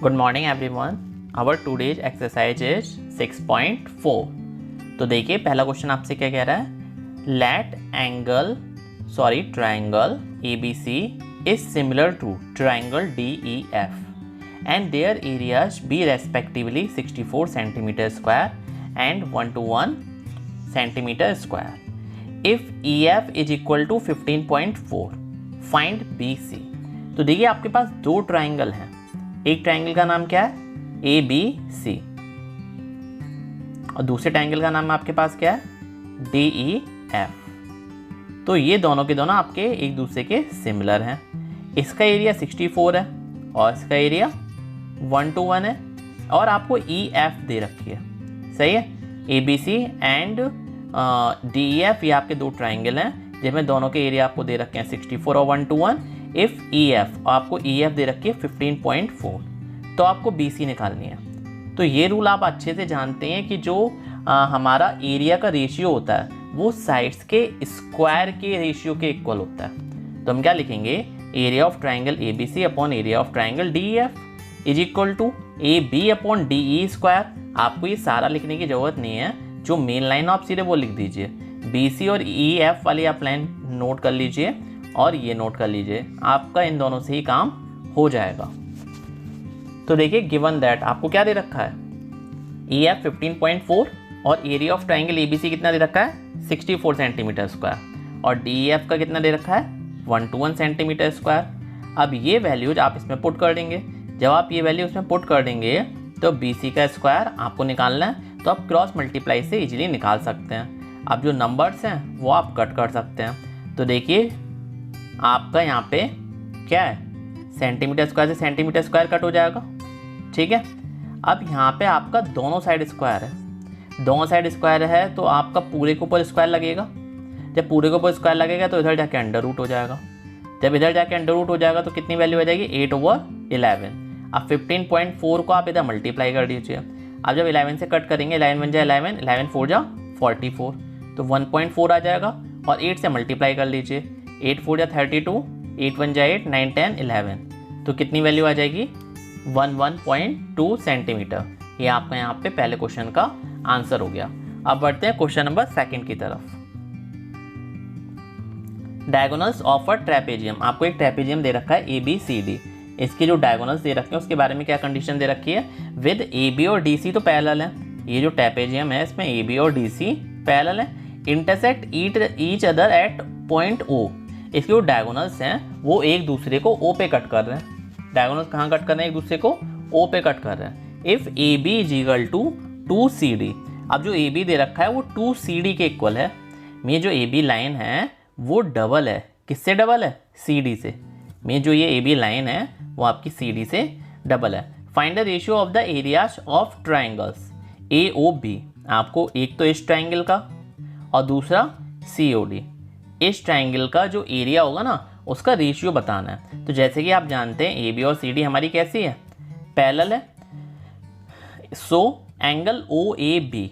Good morning everyone. Our today's exercise is 6.4. तो देखिए पहला क्वेश्चन आपसे क्या कह रहा है, let triangle ABC is similar to triangle DEF and their areas be respectively 64 cm square and 121 cm square. If EF is equal to 15.4, find BC. तो देखिए आपके पास दो ट्राइंगल हैं, एक ट्राइंगल का नाम क्या है ABC और दूसरे ट्राइंगल का नाम आपके पास क्या है DEF। तो ये दोनों के दोनों आपके एक दूसरे के सिमिलर हैं। इसका एरिया 64 है और इसका एरिया 121 है और आपको EF दे रखी है, सही है। ABC एंड DEF ये आपके दो ट्राइंगल हैं जिसमें दोनों के एरिया आपको दे रखे हैं 64 और 121। इफ़ EF आपको EF दे रखी है 15.4, तो आपको BC निकालनी है। तो ये रूल आप अच्छे से जानते हैं कि जो हमारा एरिया का रेशियो होता है वो साइड्स के स्क्वायर के रेशियो के इक्वल होता है। तो हम क्या लिखेंगे, area of triangle ABC upon area of triangle DEF is equal to AB upon DE square. आपको ये सारा लिखने की ज़रूरत नहीं है, जो मेन लाइन आप सीधे वो लिख दीजिए। BC और EF वाली आप लाइन नोट कर लीजिए और ये नोट कर लीजिए, आपका इन दोनों से ही काम हो जाएगा। तो देखिए गिवन दैट आपको क्या दे रखा है, EF 15.4 और एरिया ऑफ ट्राइंगल ABC कितना दे रखा है 64 सेंटीमीटर स्क्वायर और DEF का कितना दे रखा है 121 सेंटीमीटर स्क्वायर। अब ये वैल्यूज आप इसमें पुट कर देंगे। जब आप ये वैल्यू इसमें पुट कर देंगे तो BC का स्क्वायर आपको निकालना है, तो आप क्रॉस मल्टीप्लाई से इजीली निकाल सकते हैं। अब जो नंबर्स हैं वो आप कट कर सकते हैं। तो देखिए आपका यहाँ पे क्या है, सेंटीमीटर स्क्वायर से सेंटीमीटर स्क्वायर कट हो जाएगा, ठीक है। अब यहाँ पे आपका दोनों साइड स्क्वायर है, दोनों साइड स्क्वायर है तो आपका पूरे के ऊपर स्क्वायर लगेगा। जब पूरे के ऊपर स्क्वायर लगेगा तो इधर जाके अंडर रूट हो जाएगा। जब इधर जाके अंडर रूट हो जाएगा तो कितनी वैल्यू आ जाएगी 8/11। अब 15.4 को आप इधर मल्टीप्लाई कर दीजिए। अब जब 11 से कट करेंगे 11 बन जाए 11, 11 4 जा 44, तो 1.4 आ जाएगा और 8 से मल्टीप्लाई कर लीजिए। 8 4 जा 32, 8 1 जा 8, 9 10 11, तो कितनी वैल्यू आ जाएगी 11.2 सेंटीमीटर। ये आपका यहाँ पे पहले क्वेश्चन का आंसर हो गया। अब बढ़ते हैं क्वेश्चन नंबर 2 की तरफ। डायगोनल्स ऑफ अ ट्रेपेजियम, आपको एक ट्रेपेजियम दे रखा है ABCD। इसकी जो डायगोनल्स दे रखे हैं उसके बारे में क्या कंडीशन दे रखी है, विद AB और DC तो पैरेलल है। ये जो ट्रेपेजियम है इसमें AB और DC पैरेलल है, intersect each other at point O। इसके जो डायगोनल्स हैं वो एक दूसरे को O पे कट कर रहे हैं। डायगोनल्स कहाँ कट कर रहे हैं, एक दूसरे को O पे कट कर रहे हैं। If AB is equal to 2CD, अब जो AB दे रखा है वो 2CD के इक्वल है। में जो AB लाइन है वो डबल है, किससे डबल है CD से। में जो ये AB लाइन है वो आपकी CD से डबल है। Find the ratio of the areas of triangles AOB। आपको एक तो इस ट्राइंगल का और दूसरा COD। इस ट्राइंगल का जो एरिया होगा ना उसका रेशियो बताना है। तो जैसे कि आप जानते हैं AB और CD हमारी कैसी है, पैरेलल है। So angle OAB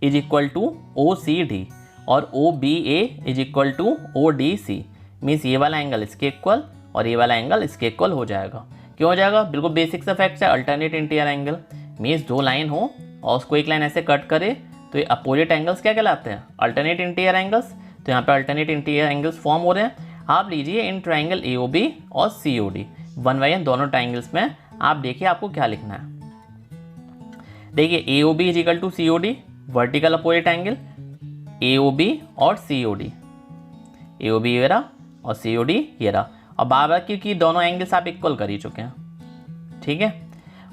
is equal to OCD और OBA is equal to ODC। Means ये वाला एंगल इसके इक्वल और ये वाला एंगल इसके इक्वल हो जाएगा। क्यों हो जाएगा, बिल्कुल बेसिक सा फैक्ट है, अल्टरनेट इंटीरियर एंगल। मीन्स दो लाइन हो और उसको एक लाइन ऐसे कट करे तो ये अपोजिट एंगल्स क्या कहलाते हैं, अल्टरनेट इंटीरियर एंगल्स। तो यहाँ पे अल्टरनेट इंटीरियर एंगल्स फॉर्म हो रहे हैं। आप लीजिए इन ट्राइंगल AOB और COD 1 बाई 1 दोनों ट्राइंगल्स में आप देखिए आपको क्या लिखना है। देखिए AOB is equal to COD, vertical opposite angle AOB और COD। AOB ये रहा और COD ये रहा। और बार बार क्योंकि दोनों एंगल्स आप इक्वल कर ही चुके हैं, ठीक है।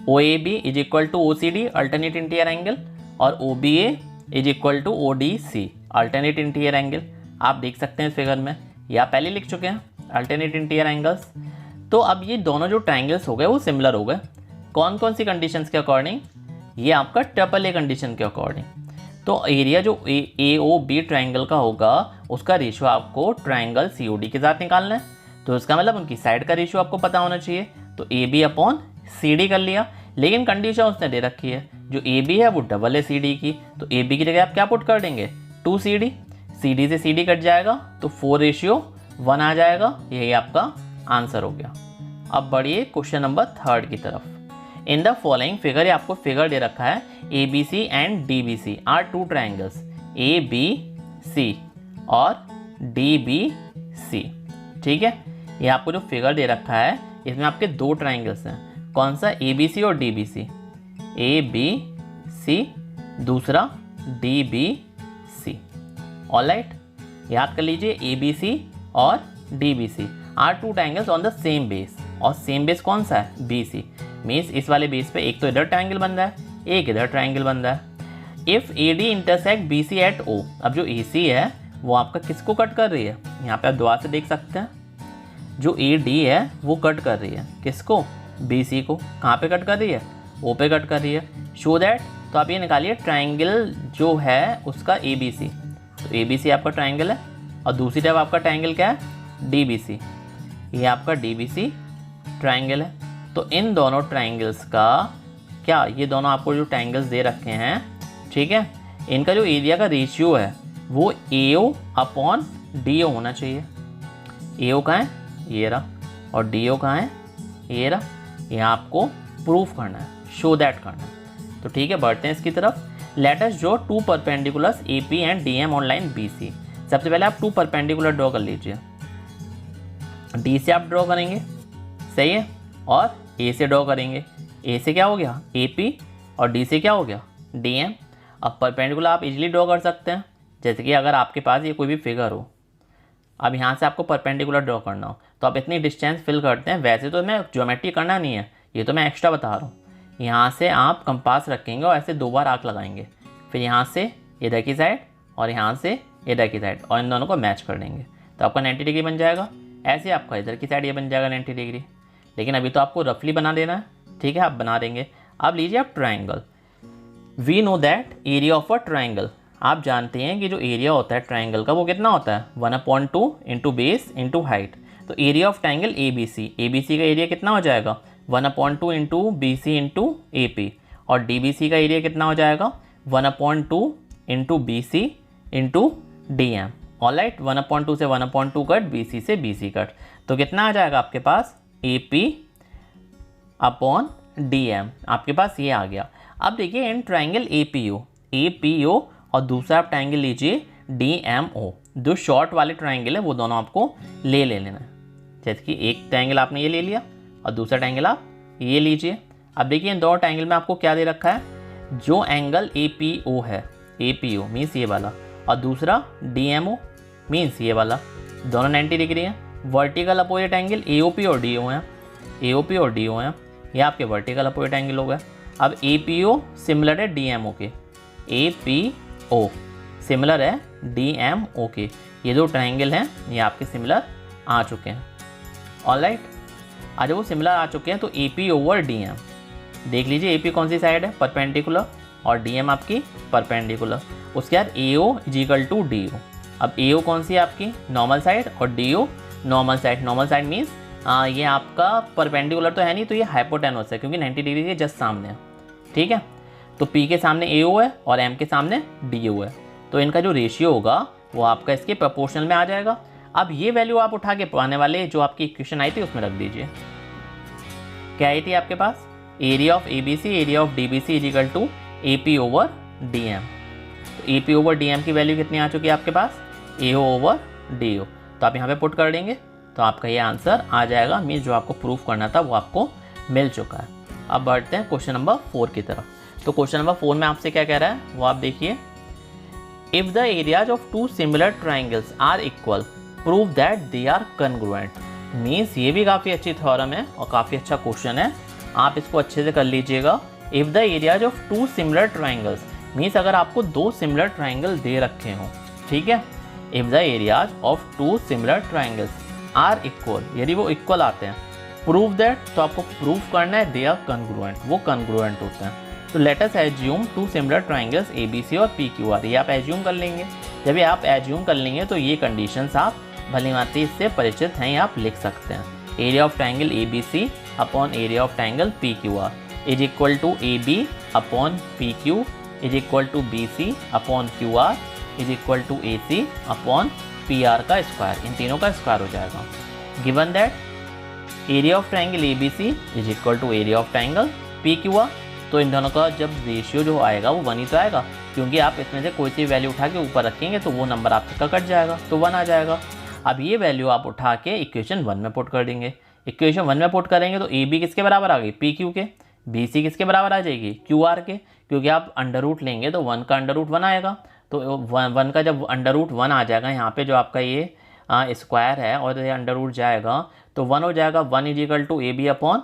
OAB is equal to OCD alternate interior angle और OBA is equal to ODC alternate interior angle. आप देख सकते हैं इस फिगर में, या पहले लिख चुके हैं अल्टरनेट इंटीरियर एंगल्स। तो अब ये दोनों जो ट्राइंगल्स हो गए वो सिमिलर हो गए। कौन कौन सी कंडीशंस के अकॉर्डिंग, ये आपका ट्रिपल A कंडीशन के अकॉर्डिंग। तो एरिया जो AOB ट्राइंगल का होगा उसका रेशियो आपको ट्राइंगल COD के साथ निकालना है। तो इसका मतलब उनकी साइड का रेशियो आपको पता होना चाहिए। तो AB अपॉन CD कर लिया, लेकिन कंडीशन उसने दे रखी है जो AB है वो डबल है CD की। तो AB की जगह आप क्या पुट कर देंगे 2CD, CD से CD कट जाएगा तो 4:1 आ जाएगा। यही आपका आंसर हो गया। अब बढ़िए क्वेश्चन नंबर 3 की तरफ। इन द फॉलोइंग फिगर, ये आपको फिगर दे रखा है, A B C and D B C are two triangles, A B C और डी बी सी। ठीक है, ये आपको जो फिगर दे रखा है इसमें आपके दो ट्राइंगल्स हैं, कौन सा, ए बी सी और D B C, A B C, दूसरा डी बी सी। ऑलराइट, याद कर लीजिए ए बी सी और D B C are two triangles on the same base, और सेम बेस कौन सा है, बी सी। मीन्स इस वाले बेस पे एक तो इधर ट्राइंगल बन रहा है, एक इधर ट्राइंगल बन रहा है। If A D intersect B C at O, अब जो ए सी है वो आपका किसको कट कर रही है, यहाँ पे आप दोबारा से देख सकते हैं, जो ए डी है वो कट कर रही है किसको, बी सी को। कहाँ पे कट कर रही है, ओ पे कट कर रही है। शो दैट, तो आप ये निकालिए ट्राइंगल जो है उसका ए बी सी, तो ए बी सी आपका ट्राइंगल है, और दूसरी तरफ आपका ट्राइंगल क्या है, डी बी सी, ये आपका डी बी सी ट्राइंगल है। तो इन दोनों ट्राइंगल्स का क्या, ये दोनों आपको जो ट्राइंगल्स दे रखे हैं, ठीक है, इनका जो एरिया का रेशियो है वो ए ओ अपॉन डी ओ होना चाहिए। ए ओ कहाँ है, ये रहा, और डी ओ कहाँ है, ये रहा। ये आपको प्रूफ करना है, शो दैट करना है। तो ठीक है, बढ़ते हैं इसकी तरफ। Let us draw two perpendiculars A P and D M on line B C. सबसे पहले आप टू परपेंडिकुलर ड्रॉ कर लीजिए, डी से आप ड्रॉ करेंगे, सही है, और ए से ड्रॉ करेंगे। ए से क्या हो गया, ए पी, और डी से क्या हो गया, डी एम। अब परपेंडिकुलर आप इजीली ड्रॉ कर सकते हैं, जैसे कि अगर आपके पास ये कोई भी फिगर हो, अब यहाँ से आपको परपेंडिकुलर ड्रॉ करना हो तो आप इतनी डिस्टेंस फिल करते हैं। वैसे तो मैं ज्योमेट्री करना नहीं है, ये तो मैं एक्स्ट्रा बता रहा हूँ। यहाँ से आप कंपास रखेंगे और ऐसे दो बार आर्क लगाएंगे, फिर यहाँ से इधर की साइड और यहाँ से इधर की साइड, और इन दोनों को मैच कर देंगे तो आपका 90 डिग्री बन जाएगा। ऐसे आपका इधर की साइड ये बन जाएगा 90 डिग्री। लेकिन अभी तो आपको रफली बना देना है, ठीक है, आप बना देंगे। अब लीजिए आप triangle. We know that area of a triangle, आप जानते हैं कि जो एरिया होता है ट्राइंगल का वो कितना होता है, 1/2 इंटू बेस इंटू हाइट। तो area of triangle A B C का एरिया कितना हो जाएगा, 1/2 into B C into A P, और डी बी सी का एरिया कितना हो जाएगा, 1/2 into B C into D M. Alright, 1/2 से 1/2 कट, बी सी से बी सी कट, तो कितना आ जाएगा आपके पास, A P upon D M, आपके पास ये आ गया। अब देखिए in triangle A P O और दूसरा आप ट्राइंगल लीजिए डी एम ओ, जो शॉर्ट वाले ट्राइंगल है वो दोनों आपको ले लेना है। जैसे कि एक ट्राइंगल आपने ये ले लिया और दूसरा ट्राइंगल आप ये लीजिए। अब देखिए इन दो ट्राइंगल में आपको क्या दे रखा है, जो एंगल ए पी ओ है, ए पी ओ मीन्स ये वाला, और दूसरा डी एम ओ मीन्स ये वाला, दोनों 90 डिग्री हैं। Vertical opposite angle A O P और डी ओ हैं, ए ओ पी और डी ओ हैं, ये आपके वर्टिकल अपोजिट एंगल हो गए। अब ए पी ओ सिमिलर है डी एम ओ के, ए पी ओ सिमिलर है डी एम ओ के, ये दो ट्राइंगल हैं ये आपके सिमिलर आ चुके हैं। ऑलराइट, आज वो सिमिलर आ चुके हैं तो A P over D M, देख लीजिए ए पी कौन सी साइड है, परपेंडिकुलर, और डी एम आपकी परपेंडिकुलर। उसके बाद A O equal to D O. अब ए ओ कौन सी है आपकी, नॉर्मल साइड, और D O normal side. Normal side means ये आपका परपेंडिकुलर तो है नहीं, तो ये हाइपोटेनस है क्योंकि 90 डिग्री के जस्ट सामने है, ठीक है। तो P के सामने AO है और M के सामने DO है, तो इनका जो रेशियो होगा वो आपका इसके प्रोपोर्शनल में आ जाएगा। अब ये वैल्यू आप उठा के पुराने वाले जो आपकी इक्वेशन आई थी उसमें रख दीजिए। क्या आई थी आपके पास, area of ABC area of DBC is equal to AP over DM। तो AP ओवर DM की वैल्यू कितनी आ चुकी है आपके पास, AO ओवर DO। तो आप यहाँ पे पुट कर देंगे तो आपका ये आंसर आ जाएगा, मीन्स जो आपको प्रूफ करना था वो आपको मिल चुका है। अब बढ़ते हैं क्वेश्चन नंबर 4 की तरफ। तो क्वेश्चन नंबर 4 में आपसे क्या कह रहा है वो आप देखिए। If the areas of two similar triangles are equal prove that they are congruent. Means ये भी काफ़ी अच्छी थ्योरम है और काफ़ी अच्छा क्वेश्चन है, आप इसको अच्छे से कर लीजिएगा। If the areas of two similar triangles means अगर आपको दो सिमिलर ट्राइंगल दे रखे हों, ठीक है। If the areas of two similar triangles are equal, यदि वो इक्वल आते हैं, प्रूव दैट, तो आपको प्रूफ करना है दे आर कॉन्ग्रुएंट, वो कॉन्ग्रुएंट होते हैं। तो let us assume two similar triangles ABC और PQR, ये आप एज्यूम कर लेंगे। जब ये आप एज्यूम कर लेंगे तो ये कंडीशंस आप भली भांति इससे परिचित हैं, ये आप लिख सकते हैं। Area of triangle ABC upon area of triangle PQR is equal to AB upon PQ is equal to BC upon QR is equal to AC upon PR का स्क्वायर, इन तीनों का स्क्वायर हो जाएगा। Given that area of triangle ABC is equal to area of triangle P Q R, तो इन दोनों का जब रेशियो जो आएगा वो 1 ही तो आएगा, क्योंकि आप इसमें से कोई सी वैल्यू उठा के ऊपर रखेंगे तो वो नंबर आपका कट जाएगा, तो 1 आ जाएगा। अब ये वैल्यू आप उठा के इक्वेशन 1 में पुट कर देंगे। इक्वेशन 1 में पुट करेंगे तो ए बी किसके बराबर आ गई, पी क्यू के। बी सी किसके बराबर आ जाएगी, क्यू आर के, क्योंकि आप अंडर रूट लेंगे तो 1 का अंडर रूट 1 आएगा। तो 1 का जब अंडर रूट 1 आ जाएगा यहाँ पे, जो आपका ये स्क्वायर है और ये अंडर रूट जाएगा तो 1 हो जाएगा। 1 is equal to A B upon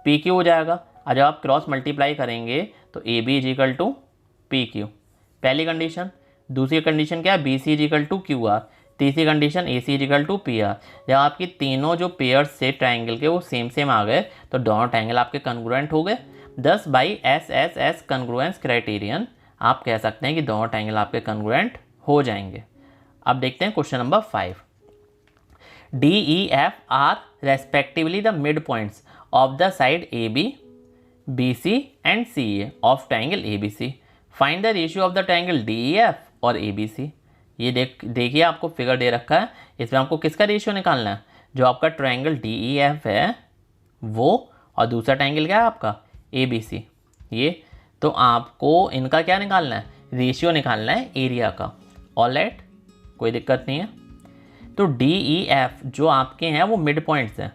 P Q हो जाएगा। और जब आप क्रॉस मल्टीप्लाई करेंगे तो A B is equal to P Q, पहली कंडीशन। दूसरी कंडीशन क्या है, B C is equal to Q R. तीसरी condition A C is equal to P R. जब आपकी तीनों जो पेयर्स से ट्राइंगल के वो सेम आ गए तो दोनों ट्राइंगल आपके कन्ग्रुएंट हो गए। 10 by S S S congruence criterion, आप कह सकते हैं कि दोनों ट्राइंगल आपके कन्ग्रुएंट हो जाएंगे। अब देखते हैं question number 5। D E F are respectively the mid points of the side A B, B C and C A of triangle A B C. Find the ratio of the triangle D E F और A B सी। ये देखिए आपको figure दे रखा है, इसमें आपको किसका रेशियो निकालना है, जो आपका ट्राइंगल डी ई एफ है वो, और दूसरा ट्राइंगल क्या है आपका ए बी सी। ये तो आपको इनका क्या निकालना है, रेशियो निकालना है एरिया का। ऑलराइट, कोई दिक्कत नहीं है। तो डी ई एफ जो आपके हैं वो मिड पॉइंट्स हैं,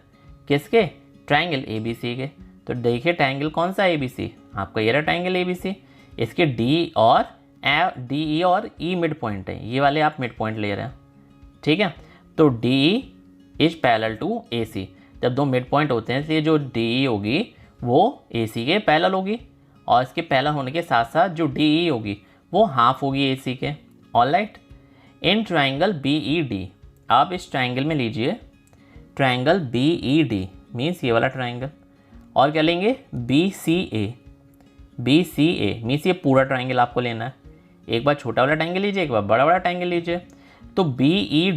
किसके, ट्राइंगल ए बी सी के। तो देखिए ट्राइंगल कौन सा ए बी सी, आपका ये रहा ट्राइंगल ए बी सी। इसके डी ई और ई मिड पॉइंट है, ये वाले आप मिड पॉइंट ले रहे हैं, ठीक है। तो D E is parallel to A C. जब दो मिड पॉइंट होते हैं तो ये जो डी ई होगी वो ए सी के पैरेलल होगी, और इसके पैरेलल होने के साथ साथ जो डी ई होगी वो हाफ होगी ए सी के। Alright, in triangle B E D, आप इस ट्राइंगल में लीजिए triangle B E D means ये वाला ट्राइंगल, और क्या लेंगे B C A. B C A means ये पूरा ट्राइंगल आपको लेना है। एक बार छोटा वाला ट्राइंगल लीजिए, एक बार बड़ा वाला ट्राइंगल लीजिए। तो बी ई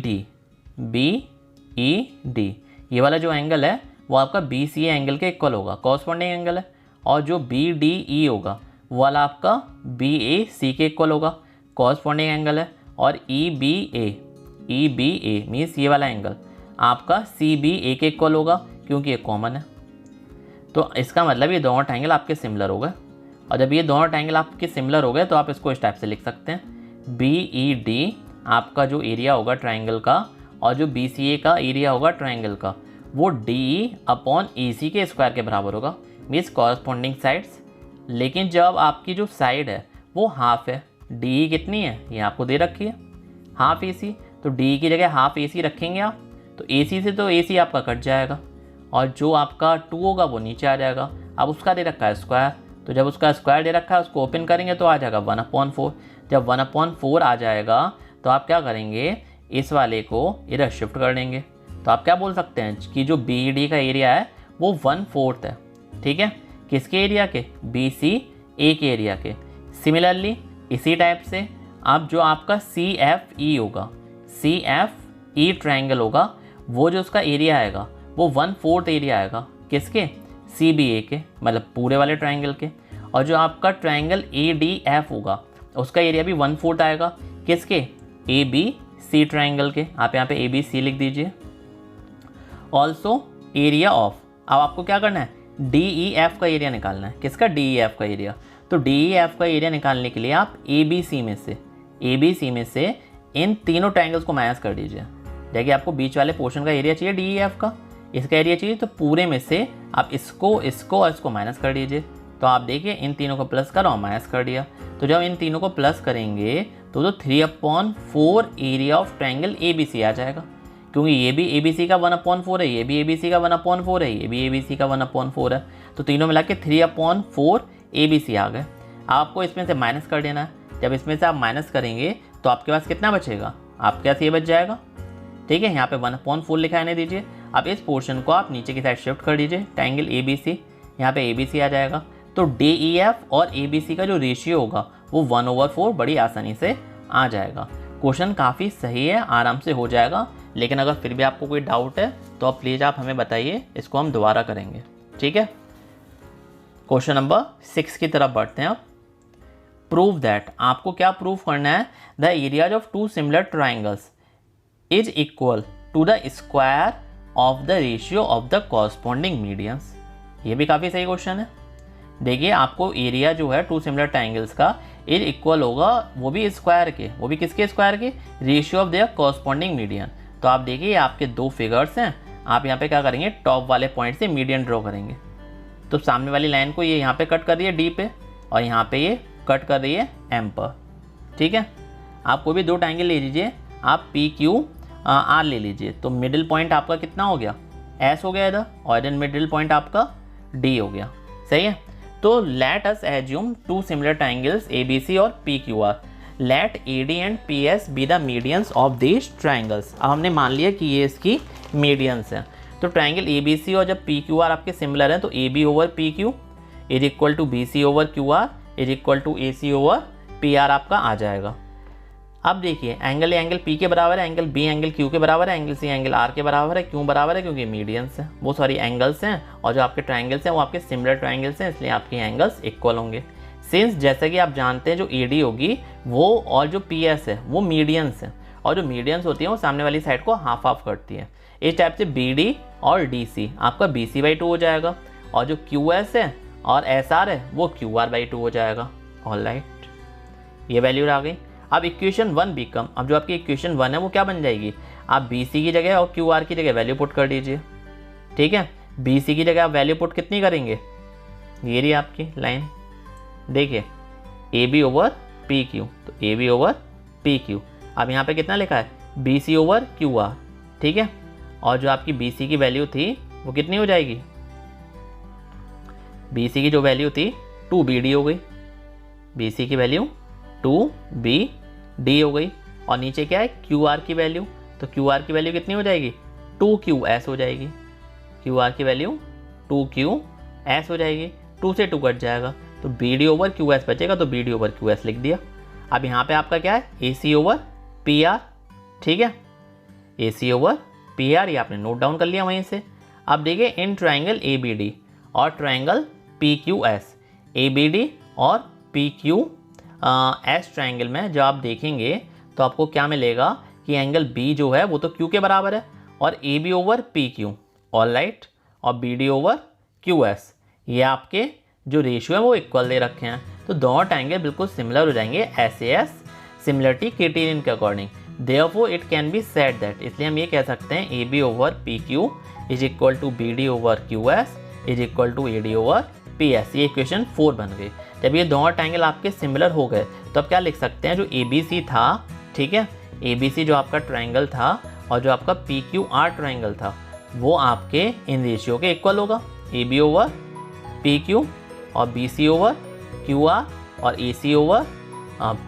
डी ये वाला जो एंगल है वो आपका बी सी एंगल के इक्वल होगा, कॉरस्पॉन्डिंग एंगल है। और जो बी डी ई होगा वो वाला आपका बी ए सी के इक्वल होगा, कॉरस्पॉन्डिंग एंगल है। और ई बी ए मीन्स ये वाला एंगल आपका सी बी ए के इक्वल होगा, क्योंकि ये कॉमन है। तो इसका मतलब ये दोनों ट्राइंगल आपके सिमिलर हो गए। और जब ये दोनों ट्राइंगल आपके सिमिलर हो गए तो आप इसको इस टाइप से लिख सकते हैं, बी ई डी आपका जो एरिया होगा ट्राइंगल का, और जो बी सी ए का एरिया होगा ट्राइंगल का, वो डी ई अपॉन ए सी के स्क्वायर के बराबर होगा, मीन्स कॉरस्पॉन्डिंग साइड्स। लेकिन जब आपकी जो साइड है वो हाफ है, डी ई कितनी है ये आपको दे रखी है, हाफ ए सी। तो डी ई की जगह हाफ ए सी रखेंगे आप, तो ए सी से तो ए सी आपका कट जाएगा, और जो आपका 2 होगा वो नीचे आ जाएगा। अब उसका दे रखा है स्क्वायर, तो जब उसका स्क्वायर दे रखा है उसको ओपन करेंगे तो आ जाएगा 1/4। जब 1/4 आ जाएगा तो आप क्या करेंगे, इस वाले को इधर शिफ्ट कर देंगे। तो आप क्या बोल सकते हैं कि जो बी डी का एरिया है वो 1/4 है, ठीक है, किसके एरिया के, बी सी ए के एरिया के। सिमिलरली इसी टाइप से अब जो आपका सी एफ ई होगा, सी एफ ई ट्राइंगल होगा, वो जो उसका एरिया आएगा वो 1/4 एरिया आएगा, किसके, सी बी ए के, मतलब पूरे वाले ट्राइंगल के। और जो आपका ट्राइंगल ए डी एफ होगा उसका एरिया भी 1/4 आएगा, किसके, ए बी सी ट्राइंगल के। आप यहाँ पे ए बी सी लिख दीजिए। ऑल्सो एरिया ऑफ, अब आपको क्या करना है, डी ई एफ का एरिया निकालना है, किसका, डी ई एफ का एरिया। तो डी ई एफ का एरिया निकालने के लिए आप ए बी सी में से इन तीनों ट्राइंगल्स को माइनस कर दीजिए। देखिए आपको बीच वाले पोर्शन का एरिया चाहिए डी ई एफ का, इसका एरिया चाहिए, तो पूरे में से आप इसको और इसको माइनस कर दीजिए। तो आप देखिए इन तीनों को प्लस करो और माइनस कर दिया। तो जब इन तीनों को प्लस करेंगे तो 3/4 area of triangle A B C आ जाएगा, क्योंकि ये भी ए बी सी का 1/4 है, ये भी ए बी सी का 1/4 है, ये भी ए बी सी का 1/4 है। तो तीनों मिला के 3/4 ए बी सी आ गए। आपको इसमें से माइनस कर देना है। जब इसमें से आप माइनस करेंगे तो आपके पास कितना बचेगा, आपके पास ये बच जाएगा, ठीक है। यहाँ पे 1/4 लिखा है, दीजिए। अब इस पोर्शन को आप नीचे की साइड शिफ्ट कर दीजिए, ट्राइंगल ए बी सी, यहाँ पे ए बी सी आ जाएगा। तो डी ई एफ और ए बी सी का जो रेशियो होगा वो 1/4 बड़ी आसानी से आ जाएगा। क्वेश्चन काफ़ी सही है, आराम से हो जाएगा। लेकिन अगर फिर भी आपको कोई डाउट है तो आप प्लीज़ आप हमें बताइए, इसको हम दोबारा करेंगे, ठीक है। क्वेश्चन नंबर 6 की तरफ बढ़ते हैं अब। प्रूव दैट, आपको क्या प्रूव करना है, the areas of 2 similar triangles is equal to the square of the ratio of the corresponding medians. ये भी काफ़ी सही क्वेश्चन है। देखिए आपको एरिया जो है टू सिमिलर ट्रायंगल्स का इज इक्वल होगा, वो भी स्क्वायर के, वो भी किसके स्क्वायर के, ratio of their corresponding median. तो आप देखिए आपके दो फिगर्स हैं, आप यहाँ पे क्या करेंगे, टॉप वाले पॉइंट से मीडियन ड्रॉ करेंगे। तो सामने वाली लाइन को ये यहाँ पे कट कर रही है डी पे, और यहाँ पे ये कट कर रही है एम पर। ठीक है, आप कोई भी दो ट्रायंगल ले लीजिए, आप पी क्यू आर ले लीजिए, तो मिडिल पॉइंट आपका कितना हो गया, एस हो गया इधर, और इधर मिडिल पॉइंट आपका डी हो गया। सही है। तो let us assume two similar triangles ABC और PQR। Let AD and PS be the medians of this triangles. अब हमने मान लिया कि ये इसकी मीडियंस है। तो ट्रायंगल ABC और जब PQR आपके सिमिलर हैं तो AB over PQ is equal to BC over QR is equal to AC over PR आपका आ जाएगा। अब देखिए एंगल एंगल P के बराबर है, एंगल B एंगल Q के बराबर है, एंगल C एंगल R के बराबर है। क्यों बराबर है, क्योंकि मीडियंस हैं, वो सॉरी एंगल्स हैं, और जो आपके ट्रायंगल्स हैं वो आपके सिमिलर ट्रायंगल्स हैं, इसलिए आपके एंगल्स इक्वल होंगे। सिंस जैसा कि आप जानते हैं जो AD होगी वो और जो PS है वो मीडियंस हैं, और जो मीडियंस होती हैं वो सामने वाली साइड को हाफ हाफ करती है। इस टाइप से BD और DC आपका BC/2 हो जाएगा, और जो QS है और SR है वो QR/2 हो जाएगा। ऑलराइट, ये वैल्यू आ गई। अब इक्वेशन 1 बिकम, अब जो आपकी इक्वेशन 1 है वो क्या बन जाएगी, आप BC की जगह और QR की जगह वैल्यू पुट कर दीजिए। ठीक है, BC की जगह आप वैल्यू पुट कितनी करेंगे, ये रही आपकी लाइन, देखिए AB ओवर PQ, तो AB ओवर PQ। अब यहाँ पे कितना लिखा है, BC ओवर QR। ठीक है, और जो आपकी BC की वैल्यू थी वो कितनी हो जाएगी, BC की जो वैल्यू थी 2BD हो गई, BC की वैल्यू 2BD हो गई, और नीचे क्या है QR की वैल्यू, तो QR की वैल्यू कितनी हो जाएगी, 2QS हो जाएगी, QR की वैल्यू 2QS हो जाएगी, 2 से 2 कट जाएगा, तो BD ओवर QS बचेगा, तो BD ओवर QS लिख दिया। अब यहाँ पे आपका क्या है, AC ओवर PR। ठीक है, AC ओवर PR ये आपने नोट डाउन कर लिया वहीं से। अब देखिए इन ट्रायंगल ABD और ट्रायंगल PQS, ABD और PQS ट्रायंगल में जब आप देखेंगे तो आपको क्या मिलेगा कि एंगल B जो है वो तो Q के बराबर है, और AB ओवर PQ ऑलराइट, और BD ओवर QS ये आपके जो रेशियो है वो इक्वल दे रखे हैं। तो दोनों ट्रायंगल बिल्कुल सिमिलर हो जाएंगे SAS सिमिलरिटी क्राइटेरियन के according. Therefore it can be said that, इसलिए हम ये कह सकते हैं AB over PQ is equal to BD over QS is equal to AD over PS। ये इक्वेशन 4 बन गई। जब ये दोनों ट्रायंगल आपके सिमिलर हो गए तो अब क्या लिख सकते हैं, जो ABC था, ठीक है, ABC जो आपका ट्रायंगल था और जो आपका PQR ट्रायंगल था वो आपके इन रेशियो के इक्वल होगा, AB ओवर PQ और BC ओवर QR और AC over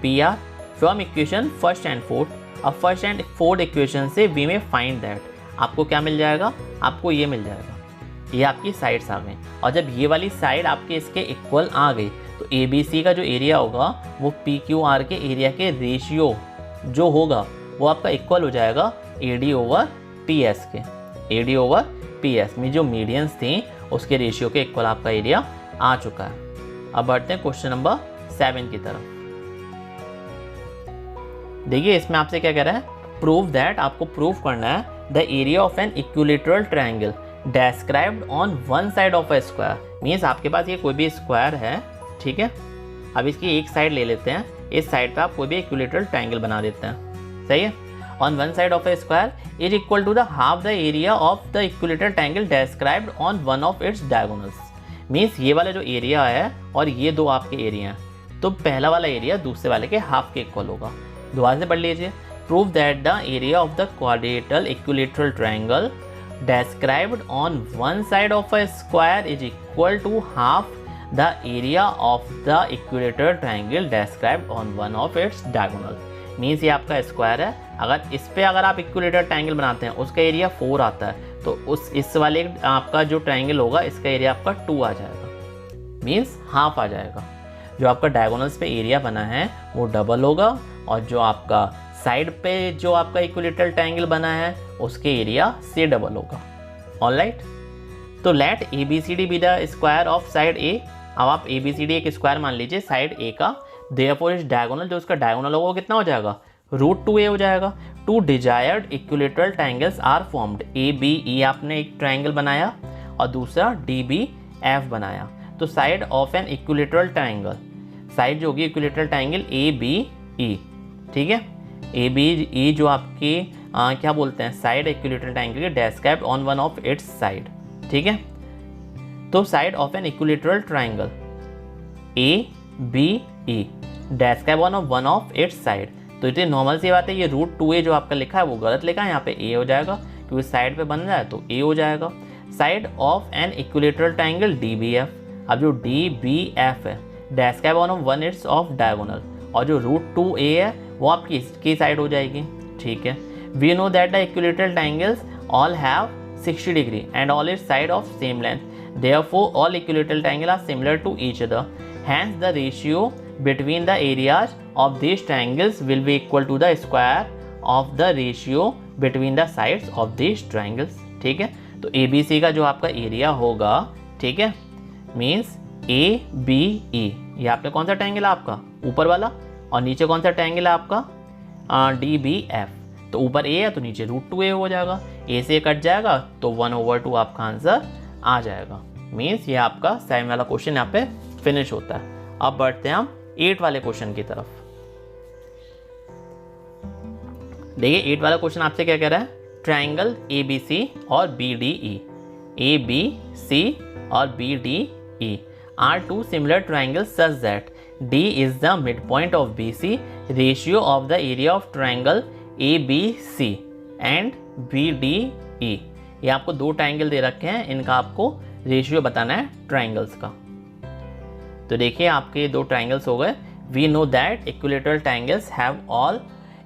PR। From equation first and fourth, अब फर्स्ट एंड फोर्थ इक्वेशन से वी में फाइंड दैट, आपको क्या मिल जाएगा, आपको ये मिल जाएगा, ये आपकी साइड्स आ गई। और जब ये वाली साइड आपके इसके इक्वल आ गई तो ABC का जो एरिया होगा वो PQR के एरिया के रेशियो जो होगा वो आपका इक्वल हो जाएगा AD ओवर PS के, AD ओवर PS में जो मीडियंस थी उसके रेशियो के इक्वल आपका एरिया आ चुका है। अब बढ़ते हैं क्वेश्चन नंबर 7 की तरफ। देखिए इसमें आपसे क्या कह रहा है, प्रूव दैट, आपको प्रूव करना है the area of an equilateral triangle described on one side of a square. Means आपके पास ये कोई भी स्क्वायर है, ठीक है, अब इसकी एक साइड ले लेते हैं, इस साइड पे आप कोई भी इक्विलेटरल ट्रायंगल बना देते हैं, सही है। On one side of a square is equal to the half the area of the equilateral triangle described on one of its diagonals. Means ये वाला जो एरिया है और ये दो आपके एरिया हैं, तो पहला वाला एरिया दूसरे वाले के हाफ के इक्वल होगा। दोबारा से पढ़ लीजिए, prove that the area of the quadrilateral equilateral triangle described on one side of a square is equal to half the area of the equilateral triangle described on one of its diagonal। Means ये आपका square है, अगर इस पे अगर आप equilateral triangle बनाते हैं उसका एरिया 4 आता है, तो उस इस वाले आपका जो ट्रायंगल होगा इसका एरिया आपका 2 आ जाएगा, मीन्स हाफ आ जाएगा। जो आपका डायगोनल्स पे एरिया बना है वो डबल होगा, और जो आपका साइड पे जो आपका इक्विलेटरल ट्रायंगल बना है उसके एरिया से डबल होगा। ऑलराइट, तो let ABCD be the square of side A। अब आप ABCD एक स्क्वायर मान लीजिए साइड A का, देयरफॉर इस डायगोनल जो उसका डायगोनल होगा वो कितना हो जाएगा, √2a हो जाएगा। Two desired equilateral triangles are formed, ABE आपने एक ट्रायंगल बनाया और दूसरा DBF बनाया। तो side of an equilateral triangle, side जो होगी equilateral triangle A B E, ठीक है, ए बी ई जो आपकी क्या बोलते हैं, साइड इक्विलेटरल ट्राइंगल के described on one of its side, ठीक है। तो side of an equilateral triangle A B E describe on one of its side, तो इतनी नॉर्मल सी बात है, ये √2a जो आपका लिखा है वो गलत लिखा है, यहाँ पे a हो जाएगा क्योंकि साइड पे बन रहा है तो a हो जाएगा। Side of an equilateral triangle DBF, अब जो DBF है describe on one it's of diagonal, और जो √2a है वो आपकी इसकी साइड हो जाएगी, ठीक है। We know that the equilateral triangles all have 60 degree and all its side of same length, therefore all equilateral triangle are similar to each other, hence the ratio between the areas of these triangles will be equal to the square of the ratio between the sides of these triangles, ठीक है। तो ABC का जो आपका area होगा, ठीक है, means ABE, ये आपका कौन सा ट्राइंगल है आपका ऊपर वाला, और नीचे कौन सा ट्राइंगल है आपका DBF, तो ऊपर A है तो नीचे √2a हो जाएगा, A से कट जाएगा तो 1/2 आपका आंसर आ जाएगा। मीन्स ये आपका 7 वाला क्वेश्चन यहाँ पे फिनिश होता है। अब बढ़ते हैं हम 8 वाले क्वेश्चन की तरफ। देखिए 8 वाला क्वेश्चन आपसे क्या कह रहा है, ट्राइंगल ABC और BDE, ABC और BDE are two similar triangles such that D is the midpoint of BC, ratio of the area of triangle ABC and BDE। ये आपको दो ट्राइंगल दे रखे हैं, इनका आपको रेशियो बताना है ट्राइंगल्स का। तो देखिए आपके दो ट्राइंगल्स हो गए। We know that equilateral triangles have all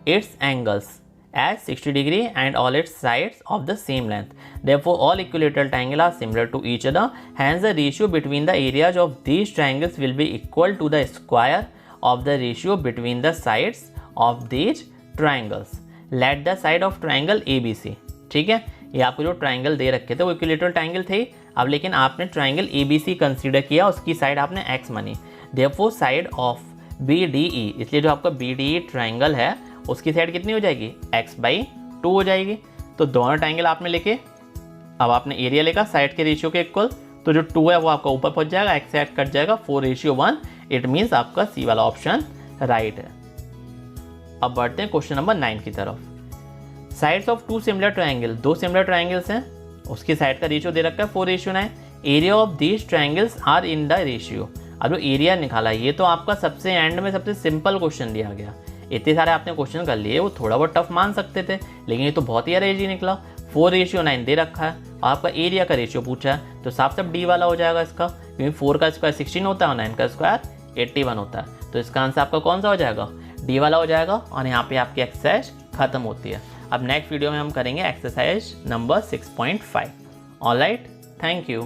its angles at 60 degree and all its sides of the same length, therefore all equilateral triangle are similar to each other, hence the ratio between the areas of these triangles will be equal to the square of the ratio between the sides of these triangles. Let the side of triangle ABC, ठीक है, ये आपको जो triangle दे रखे थे वो equilateral triangle थे, अब लेकिन आपने ट्राइंगल ABC कंसीडर किया, उसकी साइड आपने x मानी, देयरफॉर साइड ऑफ BDE, इसलिए जो आपका BDE ट्राइंगल है उसकी साइड कितनी हो जाएगी, x/2 हो जाएगी। तो दोनों ट्राइंगल आपने लिखे, अब आपने एरिया लिखा साइड के रेशियो के इक्वल, तो जो 2 है वो आपका ऊपर पहुंच जाएगा, x से कट जाएगा 4:1, इट मीन्स आपका C वाला ऑप्शन राइट है। अब बढ़ते हैं क्वेश्चन नंबर 9 की तरफ। Sides of two similar triangle, दो सिमिलर ट्राइंगल्स हैं, उसकी साइड का रेशियो दे रखा है 4:9, area of these triangles are in the ratio. अब जो एरिया निकाला, ये तो आपका सबसे एंड में सबसे सिंपल क्वेश्चन दिया गया, इतने सारे आपने क्वेश्चन कर लिए, वो थोड़ा बहुत टफ मान सकते थे, लेकिन ये तो बहुत ही इजी निकला। 4:9 दे रखा है, आपका एरिया का रेशियो पूछा है, तो साफ साफ D वाला हो जाएगा इसका, क्योंकि 4 का स्क्वायर 16 होता है और 9 का स्क्वायर 81 होता है, तो इसका आंसर आपका कौन सा हो जाएगा, D वाला हो जाएगा। और यहाँ पे आपकी एक्सरसाइज खत्म होती है। अब नेक्स्ट वीडियो में हम करेंगे exercise number 6.5। Alright, thank you.